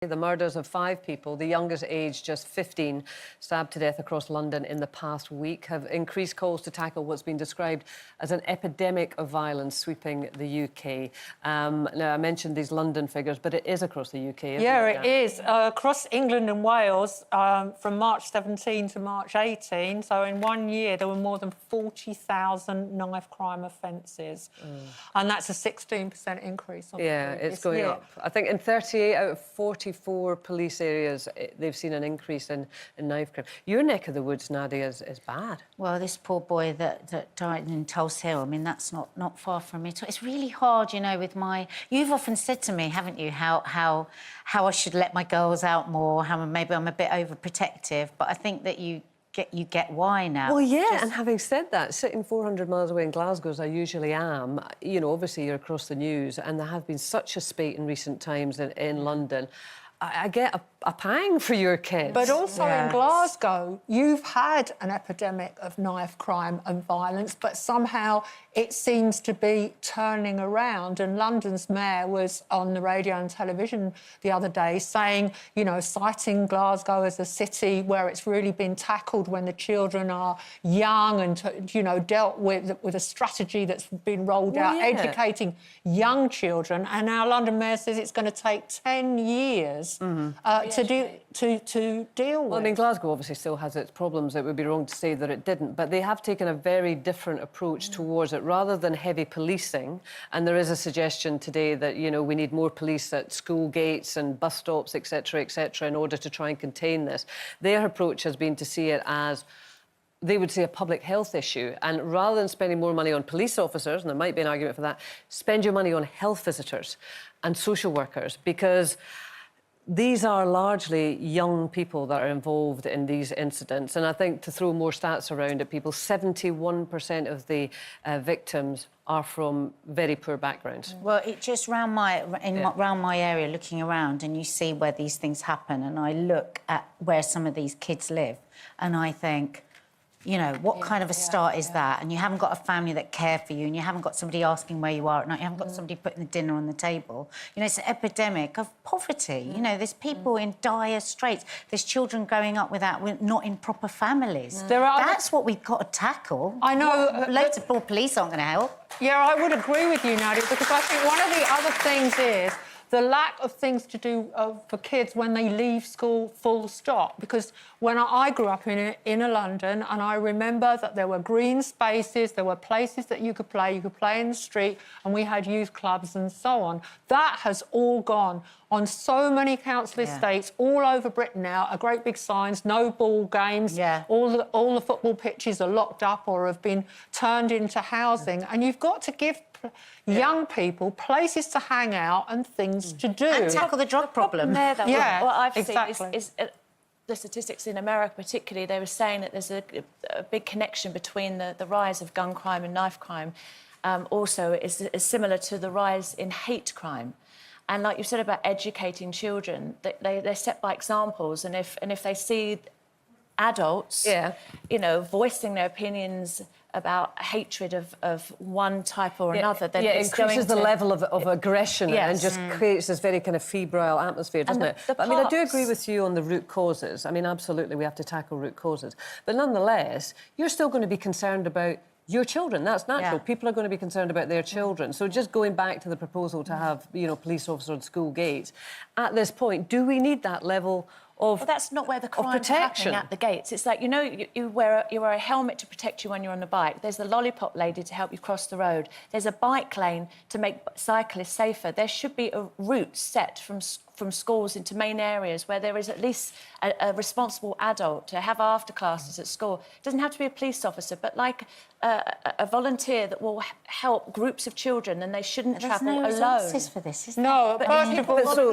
The murders of 5 people, the youngest age just 15, stabbed to death across London in the past week, have increased calls to tackle what's been described as an epidemic of violence sweeping the UK. Now, I mentioned these London figures, but it is across the UK, isn't it? Yeah, it is. Across England and Wales, from March 17 to March 18, so in 1 year, there were more than 40,000 knife crime offences. And that's a 16% increase on Yeah, it's going up. I think in 38 out of 44 police areas, they've seen an increase in knife crime. Your neck of the woods, Nadia, is bad. Well, this poor boy that died in Tulse Hill, I mean, that's not far from me. It's really hard, you know, with my... You've often said to me, haven't you, how I should let my girls out more, how maybe I'm a bit overprotective, but I think that you get why now. Well, yeah, and having said that, sitting 400 miles away in Glasgow, as I usually am, you know, obviously you're across the news, and there have been such a spate in recent times in London. I get a pang for your kids. But also in Glasgow, you've had an epidemic of knife crime and violence, but somehow it seems to be turning around. And London's mayor was on the radio and television the other day saying, you know, citing Glasgow as a city where it's really been tackled when the children are young and, you know, dealt with a strategy that's been rolled out, educating young children. And now London mayor says it's going to take 10 years to deal with. Well, I mean, Glasgow obviously still has its problems. It would be wrong to say that it didn't, but they have taken a very different approach towards it, rather than heavy policing. And there is a suggestion today that, you know, we need more police at school gates and bus stops, etc., in order to try and contain this. Their approach has been to see it as, they would say, a public health issue. And rather than spending more money on police officers, and there might be an argument for that, spend your money on health visitors and social workers, because these are largely young people that are involved in these incidents. And I think, to throw more stats around it, 71% of the victims are from very poor backgrounds. Well, it just round my area, looking around, and you see where these things happen, and I look at where some of these kids live, and I think, you know, what kind of a start is that? And you haven't got a family that care for you, and you haven't got somebody asking where you are at night, you haven't got somebody putting the dinner on the table. You know, it's an epidemic of poverty. You know, there's people in dire straits. There's children growing up not in proper families. That's what we've got to tackle. I know. Loads of poor police aren't going to help. Yeah, I would agree with you, Nadia, because I think one of the other things is the lack of things to do for kids when they leave school, full stop. Because when I grew up in London, and I remember that there were green spaces, there were places that you could play in the street, and we had youth clubs and so on. That has all gone. On so many council estates all over Britain now are great big signs, no ball games. All the football pitches are locked up or have been turned into housing. And you've got to give young people places to hang out and things to do. And tackle the drug problem. There, though, what I've exactly. seen is the statistics in America particularly, they were saying that there's a big connection between the rise of gun crime and knife crime. Also, is similar to the rise in hate crime. And like you said about educating children, they're set by examples, and if they see adults, you know, voicing their opinions about hatred of one type or another, then it increases the level of aggression and just creates this very kind of febrile atmosphere, doesn't it? I mean, I do agree with you on the root causes. I mean, absolutely, we have to tackle root causes. But nonetheless, you're still going to be concerned about your children. That's natural. People are going to be concerned about their children. So just going back to the proposal to have, you know, police officers on school gates, at this point, do we need that level of Well, that's not where the crime's happening, at the gates. It's like, you know, you wear a helmet to protect you when you're on the bike. There's the lollipop lady to help you cross the road. There's a bike lane to make cyclists safer. There should be a route set from schools into main areas where there is at least a responsible adult to have after classes at school. It doesn't have to be a police officer, but like a volunteer that will help groups of children, and they shouldn't travel alone. There's no resources for this, is there? No, first of all,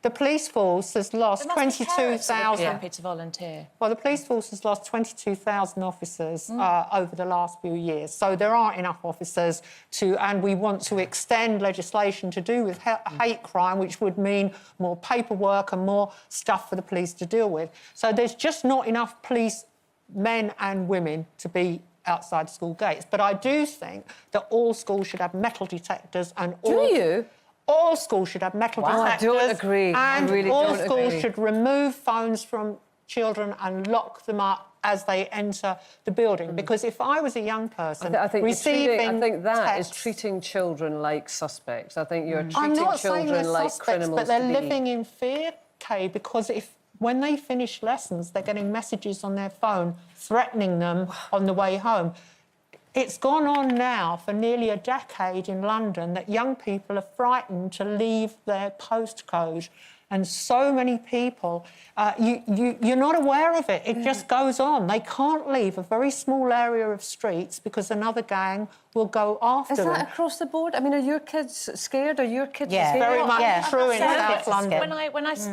the police force has lost 22,000... happy to volunteer. Well, the police force has lost 22,000 officers over the last few years, so there aren't enough officers and we want to extend legislation to do with hate crime, which would mean more paperwork and more stuff for the police to deal with. So there's just not enough police men and women to be outside school gates. But I do think that all schools should have metal detectors and all... Do you? all schools should have metal Wow, I detectors. don't agree. I And really all don't schools agree. should remove phones from children and lock them up as they enter the building. Because if I was a young person I think receiving that is texts, treating children like suspects. I think you're I'm treating not saying they're children like suspects, criminals but they're to be. living in fear, Kay, because when they finish lessons, they're getting messages on their phone threatening them on the way home. It's gone on now for nearly a decade in London that young people are frightened to leave their postcode. And so many people, you're not aware of it. It just goes on. They can't leave a very small area of streets because another gang will go after them. Is that across the board? I mean, are your kids scared? Are your kids Yeah. scared? Very much true in South London.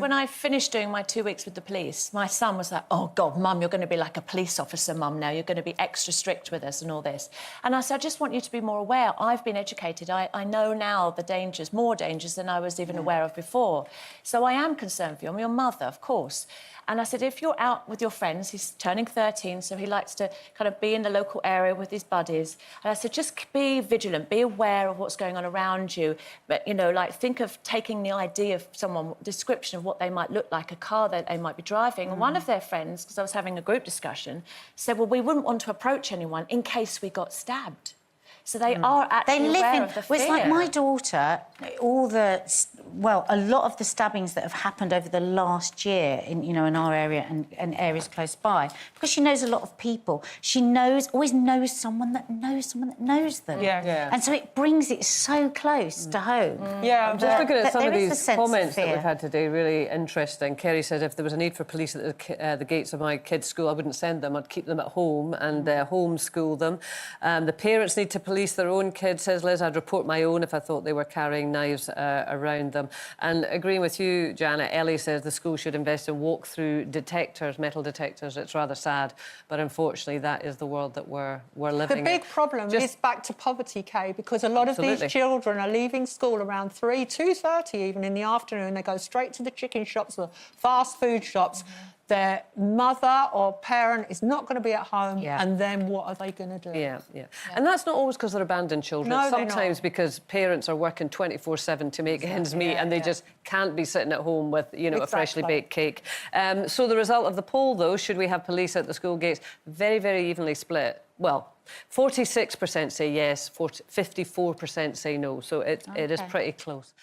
When I finished doing my 2 weeks with the police, my son was like, "Oh God, Mum, you're going to be like a police officer, Mum. Now you're going to be extra strict with us and all this." And I said, "I just want you to be more aware. I've been educated. I know now the dangers, more dangers than I was even aware of before. So I am concerned for you. I'm your mother, of course." And I said, if you're out with your friends, he's turning 13, so he likes to kind of be in the local area with his buddies. And I said, just be vigilant, be aware of what's going on around you. But, you know, like, think of taking the idea of someone, description of what they might look like, a car that they might be driving. And one of their friends, because I was having a group discussion, said, well, we wouldn't want to approach anyone in case we got stabbed. So they are actually aware of the fear. Well, it's like my daughter, a lot of the stabbings that have happened over the last year in our area and areas close by, because she knows a lot of people, she always knows someone that knows someone that knows them. Yeah. And so it brings it so close to home. Yeah, I'm just looking at some of there is a these sense of comments that fear. we've had today, really interesting. Kerry said if there was a need for police at the gates of my kids' school, I wouldn't send them. I'd keep them at home and homeschool them. The parents need to police their own kids, says Liz. I'd report my own if I thought they were carrying knives around them. And agreeing with you, Janet, Ellie says the school should invest in walk-through detectors, metal detectors. It's rather sad, but unfortunately that is the world that we're living in. The big problem is back to poverty, Kay, because a lot of these children are leaving school around 2:30 even in the afternoon. They go straight to the chicken shops, the fast food shops. Their mother or parent is not going to be at home, and then what are they going to do? Yeah. And that's not always because they're abandoned children. No, It's they're sometimes not. because parents are working 24/7 to make ends meet, and they just can't be sitting at home with, a freshly baked cake. So the result of the poll, though, should we have police at the school gates? Very, very evenly split. Well, 46% say yes, 54% say no. So it is pretty close.